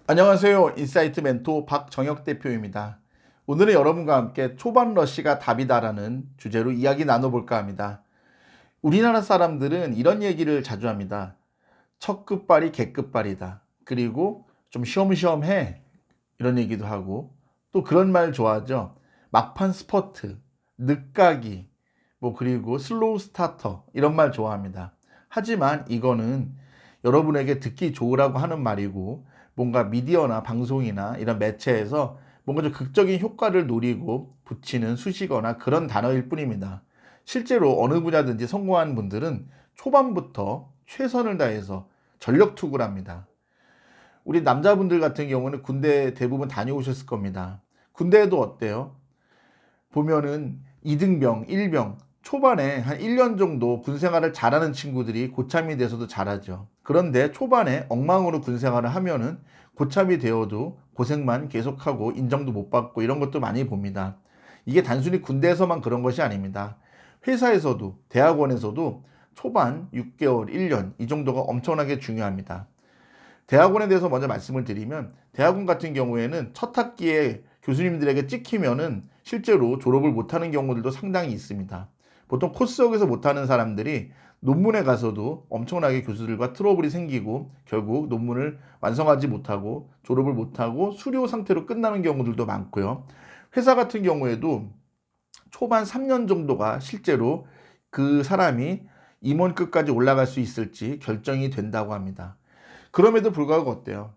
안녕하세요. 인사이트 멘토 박정혁 대표입니다. 오늘은 여러분과 함께 초반 러시가 답이다라는 주제로 이야기 나눠볼까 합니다. 우리나라 사람들은 이런 얘기를 자주 합니다. 첫 끝발이 개끝발이다. 그리고 좀 쉬엄쉬엄해. 이런 얘기도 하고 또 그런 말 좋아하죠. 막판 스퍼트, 늦가기, 그리고 슬로우 스타터 이런 말 좋아합니다. 하지만 이거는 여러분에게 듣기 좋으라고 하는 말이고 뭔가 미디어나 방송이나 이런 매체에서 뭔가 좀 극적인 효과를 노리고 붙이는 수식어나 그런 단어일 뿐입니다. 실제로 어느 분야든지 성공한 분들은 초반부터 최선을 다해서 전력 투구를 합니다. 우리 남자분들 같은 경우는 군대 대부분 다녀오셨을 겁니다. 군대에도 어때요? 보면은 2등병, 1병, 초반에 한 1년 정도 군 생활을 잘하는 친구들이 고참이 돼서도 잘하죠. 그런데 초반에 엉망으로 군 생활을 하면은 고참이 되어도 고생만 계속하고 인정도 못 받고 이런 것도 많이 봅니다. 이게 단순히 군대에서만 그런 것이 아닙니다. 회사에서도, 대학원에서도 초반 6개월, 1년 이 정도가 엄청나게 중요합니다. 대학원에 대해서 먼저 말씀을 드리면 대학원 같은 경우에는 첫 학기에 교수님들에게 찍히면은 실제로 졸업을 못하는 경우들도 상당히 있습니다. 보통 코스석에서 못하는 사람들이 논문에 가서도 엄청나게 교수들과 트러블이 생기고 결국 논문을 완성하지 못하고 졸업을 못하고 수료 상태로 끝나는 경우들도 많고요. 회사 같은 경우에도 초반 3년 정도가 실제로 그 사람이 임원급까지 올라갈 수 있을지 결정이 된다고 합니다. 그럼에도 불구하고 어때요?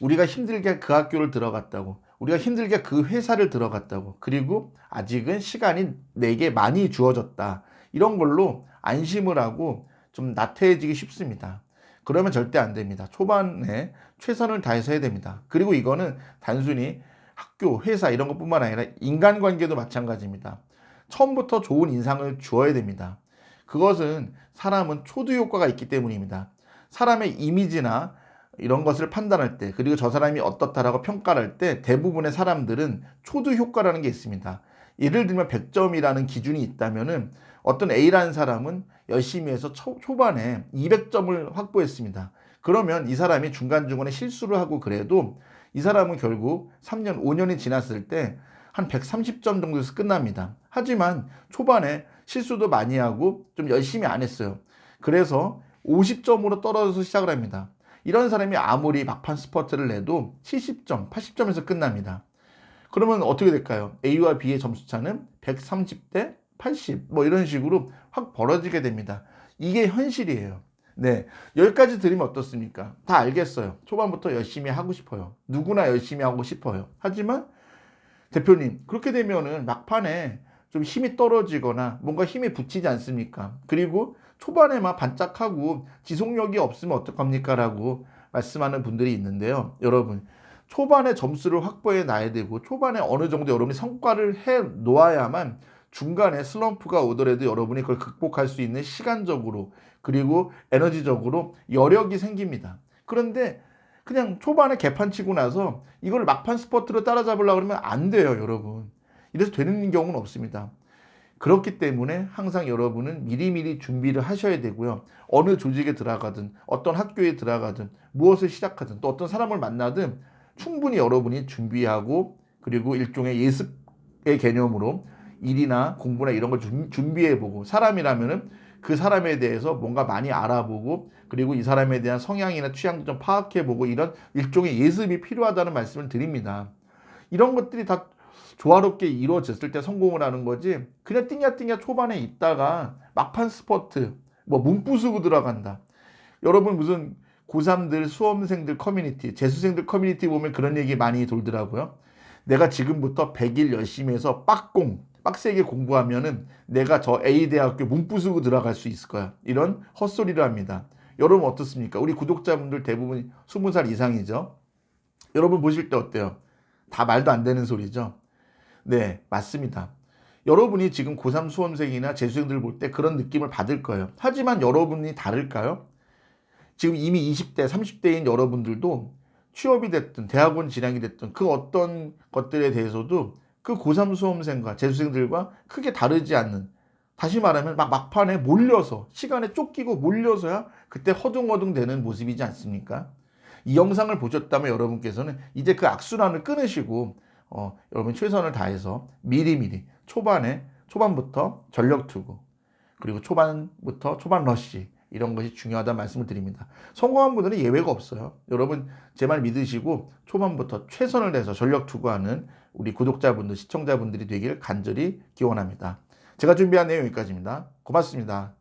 우리가 힘들게 그 학교를 들어갔다고, 우리가 힘들게 그 회사를 들어갔다고, 그리고 아직은 시간이 내게 많이 주어졌다. 이런 걸로 안심을 하고 좀 나태해지기 쉽습니다. 그러면 절대 안 됩니다. 초반에 최선을 다해서 해야 됩니다. 그리고 이거는 단순히 학교, 회사 이런 것뿐만 아니라 인간관계도 마찬가지입니다. 처음부터 좋은 인상을 주어야 됩니다. 그것은 사람은 초두 효과가 있기 때문입니다. 사람의 이미지나 이런 것을 판단할 때 그리고 저 사람이 어떻다라고 평가를 할 때 대부분의 사람들은 초두 효과라는 게 있습니다. 예를 들면 100점이라는 기준이 있다면은 어떤 A라는 사람은 열심히 해서 초반에 200점을 확보했습니다. 그러면 이 사람이 중간중간에 실수를 하고 그래도 이 사람은 결국 3년, 5년이 지났을 때 한 130점 정도에서 끝납니다. 하지만 초반에 실수도 많이 하고 좀 열심히 안 했어요. 그래서 50점으로 떨어져서 시작을 합니다. 이런 사람이 아무리 막판 스퍼트를 내도 70점, 80점에서 끝납니다. 그러면 어떻게 될까요? A와 B의 점수차는 130대 80, 이런 식으로 확 벌어지게 됩니다. 이게 현실이에요. 네. 여기까지 들으면 어떻습니까? 다 알겠어요. 초반부터 열심히 하고 싶어요. 누구나 열심히 하고 싶어요. 하지만 대표님, 그렇게 되면은 막판에 좀 힘이 떨어지거나 뭔가 힘이 붙이지 않습니까? 그리고 초반에만 반짝하고 지속력이 없으면 어떡합니까? 라고 말씀하는 분들이 있는데요. 여러분, 초반에 점수를 확보해 놔야 되고 초반에 어느 정도 여러분이 성과를 해 놓아야만 중간에 슬럼프가 오더라도 여러분이 그걸 극복할 수 있는 시간적으로 그리고 에너지적으로 여력이 생깁니다. 그런데 그냥 초반에 개판 치고 나서 이걸 막판 스퍼트로 따라잡으려고 그러면 안 돼요, 여러분. 이래서 되는 경우는 없습니다. 그렇기 때문에 항상 여러분은 미리미리 준비를 하셔야 되고요. 어느 조직에 들어가든 어떤 학교에 들어가든 무엇을 시작하든 또 어떤 사람을 만나든 충분히 여러분이 준비하고 그리고 일종의 예습의 개념으로 일이나 공부나 이런 걸 준비해보고 사람이라면은 그 사람에 대해서 뭔가 많이 알아보고 그리고 이 사람에 대한 성향이나 취향도 좀 파악해보고 이런 일종의 예습이 필요하다는 말씀을 드립니다. 이런 것들이 다 조화롭게 이루어졌을 때 성공을 하는 거지 그냥 띵야띵야 초반에 있다가 막판 스퍼트 문부수고 들어간다. 여러분 무슨 고3들 수험생들 커뮤니티 재수생들 커뮤니티 보면 그런 얘기 많이 돌더라고요. 내가 지금부터 100일 열심히 해서 빡세게 공부하면은 내가 저 A대학교 문부수고 들어갈 수 있을 거야. 이런 헛소리를 합니다. 여러분 어떻습니까? 우리 구독자분들 대부분 20살 이상이죠. 여러분 보실 때 어때요? 다 말도 안 되는 소리죠. 네, 맞습니다. 여러분이 지금 고3 수험생이나 재수생들 볼 때 그런 느낌을 받을 거예요. 하지만 여러분이 다를까요? 지금 이미 20대, 30대인 여러분들도 취업이 됐든 대학원 진학이 됐든 그 어떤 것들에 대해서도 그 고3 수험생과 재수생들과 크게 다르지 않는 다시 말하면 막판에 몰려서 시간에 쫓기고 몰려서야 그때 허둥허둥 되는 모습이지 않습니까? 이 영상을 보셨다면 여러분께서는 이제 그 악순환을 끊으시고 여러분 최선을 다해서 미리미리 초반부터 전력 투구, 그리고 초반부터 초반 러쉬, 이런 것이 중요하다는 말씀을 드립니다. 성공한 분들은 예외가 없어요. 여러분 제 말 믿으시고 초반부터 최선을 다해서 전력 투구하는 우리 구독자분들, 시청자분들이 되길 간절히 기원합니다. 제가 준비한 내용 여기까지입니다. 고맙습니다.